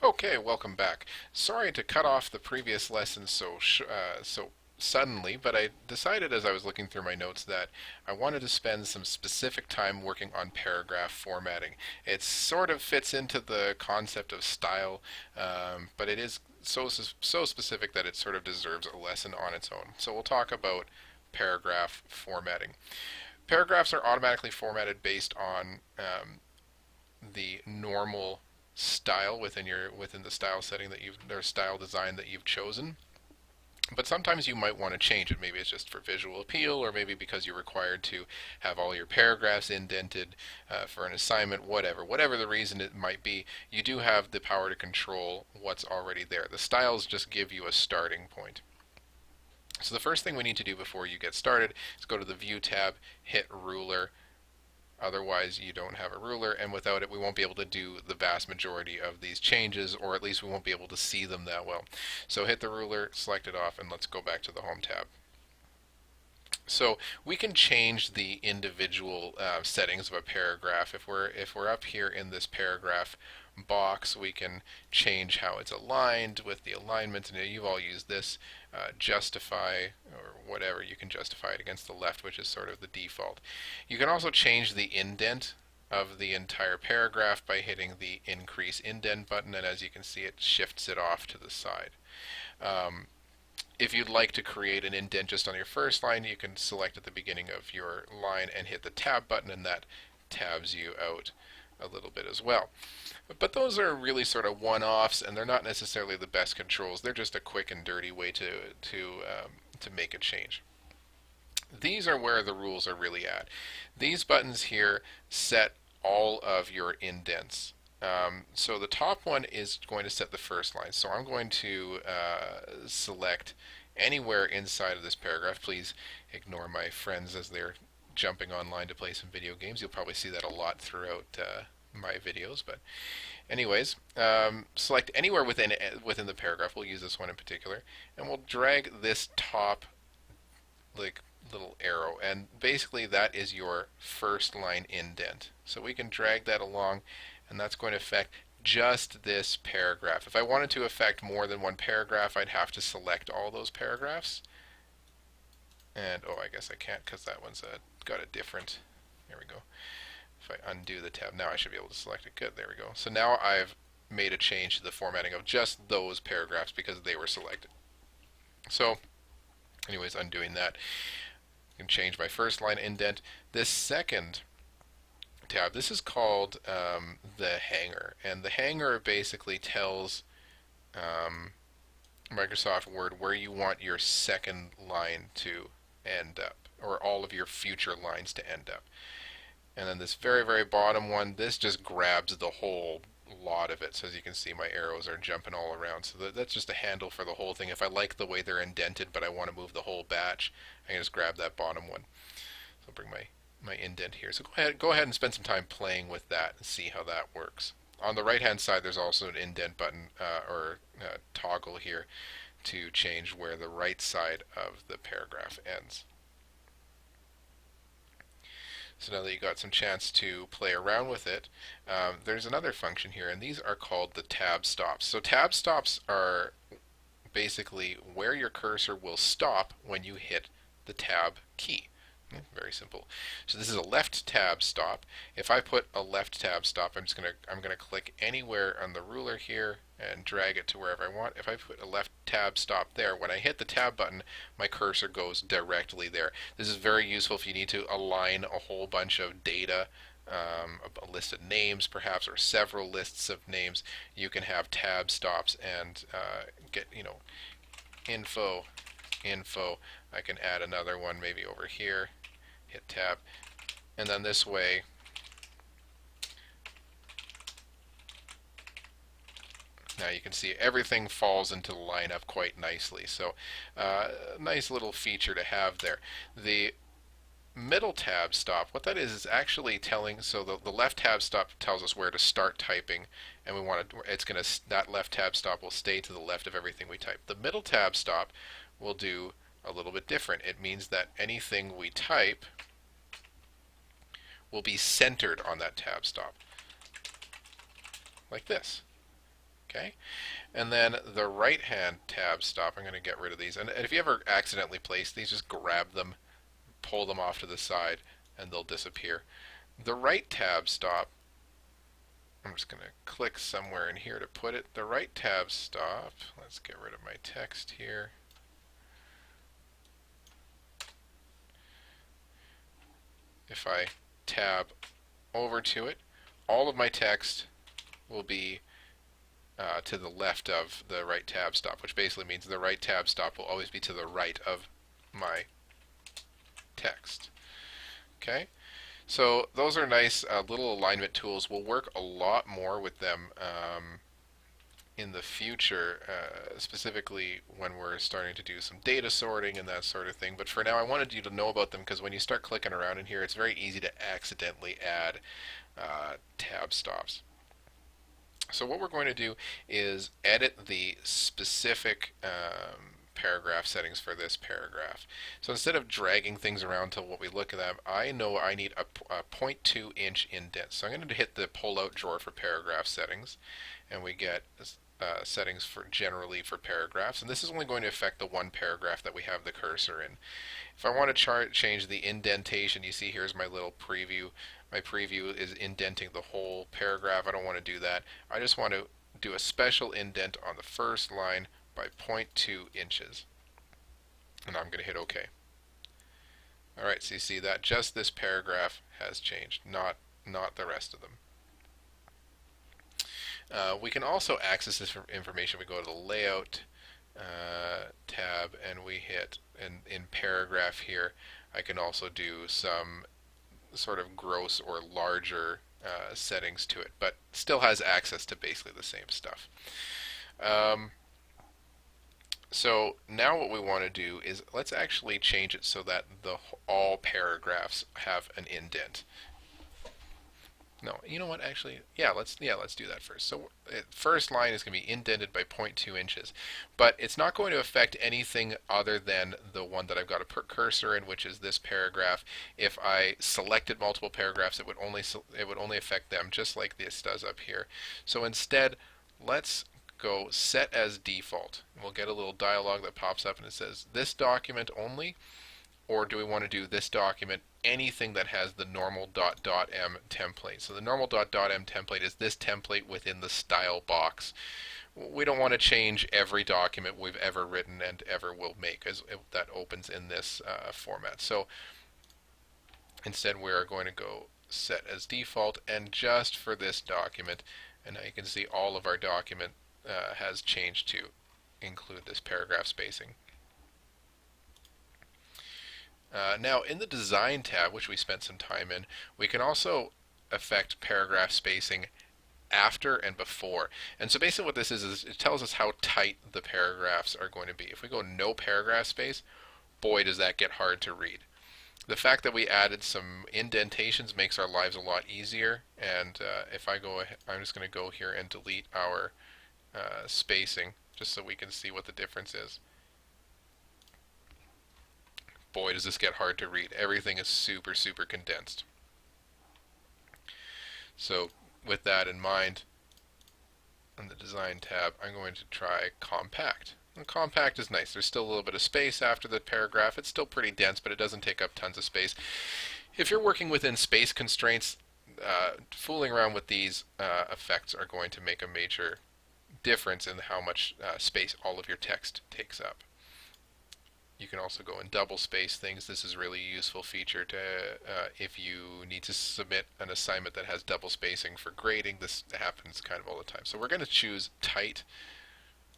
Okay, welcome back. Sorry to cut off the previous lesson so suddenly, but I decided as I was looking through my notes that I wanted to spend some specific time working on paragraph formatting. It sort of fits into the concept of style, but it is so specific that it sort of deserves a lesson on its own. So we'll talk about paragraph formatting. Paragraphs are automatically formatted based on the normal style within the style setting that you've or style design that you've chosen. But sometimes you might want to change it. Maybe it's just for visual appeal, or maybe because you're required to have all your paragraphs indented for an assignment, whatever the reason it might be, you do have the power to control what's already there. The styles just give you a starting point. So the first thing we need to do before you get started is go to the View tab, hit Ruler. Otherwise, you don't have a ruler, and without it, we won't be able to do the vast majority of these changes, or at least we won't be able to see them that well. So hit the ruler, select it off, and let's go back to the Home tab. So we can change the individual settings of a paragraph. If we're up here in this paragraph box, we can change how it's aligned with the alignment, and you've all used this justify or whatever. You can justify it against the left, which is sort of the default. You can also change the indent of the entire paragraph by hitting the increase indent button, and as you can see, it shifts it off to the side. If you'd like to create an indent just on your first line, you can select at the beginning of your line and hit the tab button, and that tabs you out a little bit as well. But those are really sort of one-offs, and they're not necessarily the best controls. They're just a quick and dirty way to make a change. These are where the rules are really at. These buttons here set all of your indents. So the top one is going to set the first line. So I'm going to select anywhere inside of this paragraph. Please ignore my friends as they're jumping online to play some video games. You'll probably see that a lot throughout my videos. But anyways, select anywhere within the paragraph. We'll use this one in particular, and we'll drag this top like little arrow, and basically that is your first line indent. So we can drag that along, and that's going to affect just this paragraph. If I wanted to affect more than one paragraph, I'd have to select all those paragraphs. And oh, I guess I can't because that one's got a different. There we go. If I undo the tab, now I should be able to select it. Good, there we go. So now I've made a change to the formatting of just those paragraphs because they were selected. So anyways, undoing that, I can change my first line indent. This second tab, this is called the hanger, and the hanger basically tells Microsoft Word where you want your second line to end up, or all of your future lines to end up. And then this very bottom one, this just grabs the whole lot of it. So as you can see, my arrows are jumping all around. So that's just a handle for the whole thing. If I like the way they're indented, but I want to move the whole batch, I can just grab that bottom one. So I'll bring my indent here. So go ahead and spend some time playing with that and see how that works. On the right hand side, there's also an indent button or toggle here to change where the right side of the paragraph ends. So now that you got some chance to play around with it, there's another function here, and these are called the tab stops. So tab stops are basically where your cursor will stop when you hit the tab key. Very simple. So this is a left tab stop. If I put a left tab stop, I'm gonna click anywhere on the ruler here and drag it to wherever I want. If I put a left tab stop there, when I hit the tab button, my cursor goes directly there. This is very useful if you need to align a whole bunch of data, a list of names perhaps, or several lists of names. You can have tab stops and get, info. I can add another one maybe over here, hit tab, and then this way now you can see everything falls into the lineup quite nicely. So nice little feature to have there. The middle tab stop, what that is actually telling, so the left tab stop tells us where to start typing, and we want to, that left tab stop will stay to the left of everything we type. The middle tab stop will do a little bit different. It means that anything we type will be centered on that tab stop, like this. Okay, and then the right hand tab stop, I'm going to get rid of these. And if you ever accidentally place these, just grab them, pull them off to the side, and they'll disappear. The right tab stop, I'm just going to click somewhere in here to put it. The right tab stop, let's get rid of my text here. If I tab over to it, all of my text will be to the left of the right tab stop, which basically means the right tab stop will always be to the right of my text. Okay, so those are nice little alignment tools. We'll work a lot more with them in the future, specifically when we're starting to do some data sorting and that sort of thing. But for now, I wanted you to know about them because when you start clicking around in here, it's very easy to accidentally add tab stops. So what we're going to do is edit the specific paragraph settings for this paragraph. So instead of dragging things around till what we look at them, I know I need a 0.2 inch indent. So I'm going to hit the pull out drawer for paragraph settings, and we get settings for generally for paragraphs, and this is only going to affect the one paragraph that we have the cursor in. If I want to change the indentation, you see here's my little preview. My preview is indenting the whole paragraph. I don't want to do that. I just want to do a special indent on the first line by 0.2 inches. And I'm going to hit OK. Alright, so you see that just this paragraph has changed, not the rest of them. We can also access this information. We go to the Layout tab and we hit, in paragraph here, I can also do some sort of gross or larger settings to it, but still has access to basically the same stuff. So now what we want to do is let's actually change it so that all paragraphs have an indent. No, you know what? Actually, let's do that first. So first line is going to be indented by 0.2 inches, but it's not going to affect anything other than the one that I've got a cursor in, which is this paragraph. If I selected multiple paragraphs, it would only affect them, just like this does up here. So instead, let's go set as default. We'll get a little dialog that pops up and it says this document only, or do we want to do this document anything that has the normal .m template. So the normal .m template is this template within the style box. We don't want to change every document we've ever written and ever will make as that opens in this format. So instead we're going to go set as default, and just for this document, and now you can see all of our document has changed to include this paragraph spacing. Now in the Design tab, which we spent some time in, we can also affect paragraph spacing after and before. And so basically what this is it tells us how tight the paragraphs are going to be. If we go no paragraph space, boy does that get hard to read. The fact that we added some indentations makes our lives a lot easier, and if I go ahead, I'm just going to go here and delete our spacing just so we can see what the difference is. Boy, does this get hard to read. Everything is super, super condensed. So with that in mind, in the Design tab, I'm going to try Compact. And Compact is nice. There's still a little bit of space after the paragraph. It's still pretty dense, but it doesn't take up tons of space. If you're working within space constraints, fooling around with these effects are going to make a major difference in how much space all of your text takes up. You can also go and double space things. This is really a useful feature to if you need to submit an assignment that has double spacing for grading. This happens kind of all the time. So we're going to choose tight.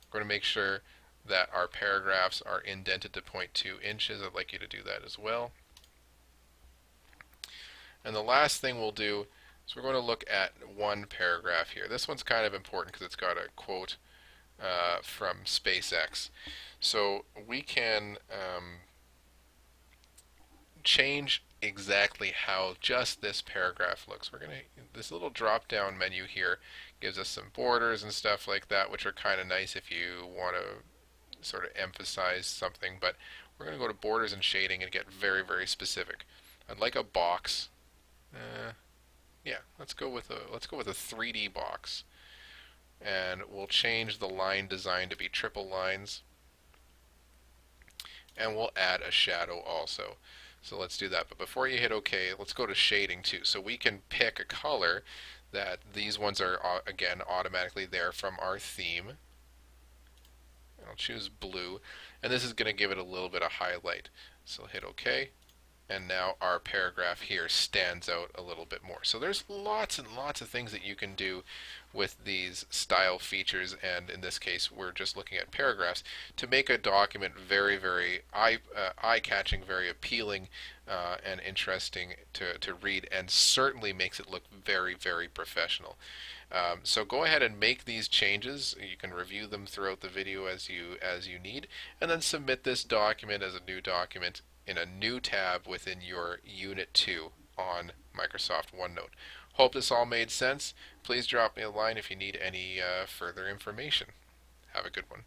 We're going to make sure that our paragraphs are indented to 0.2 inches. I'd like you to do that as well. And the last thing we'll do is we're going to look at one paragraph here. This one's kind of important because it's got a quote from SpaceX. So we can change exactly how just this paragraph looks. This little drop down menu here gives us some borders and stuff like that, which are kind of nice if you want to sort of emphasize something, but we're going to go to borders and shading and get very, very specific. I'd like a box. Yeah, let's go with a 3D box. and we'll change the line design to be triple lines, and we'll add a shadow also. So let's do that. But before you hit OK, let's go to shading too. So we can pick a color that these ones are, again, automatically there from our theme. I'll choose blue, and this is going to give it a little bit of highlight. So hit OK, and now our paragraph here stands out a little bit more. So there's lots and lots of things that you can do with these style features, and in this case we're just looking at paragraphs, to make a document very, very eye-catching, very appealing, and interesting to read, and certainly makes it look very, very professional. So go ahead and make these changes. You can review them throughout the video as you need, and then submit this document as a new document in a new tab within your Unit 2 on Microsoft OneNote. Hope this all made sense. Please drop me a line if you need any further information. Have a good one.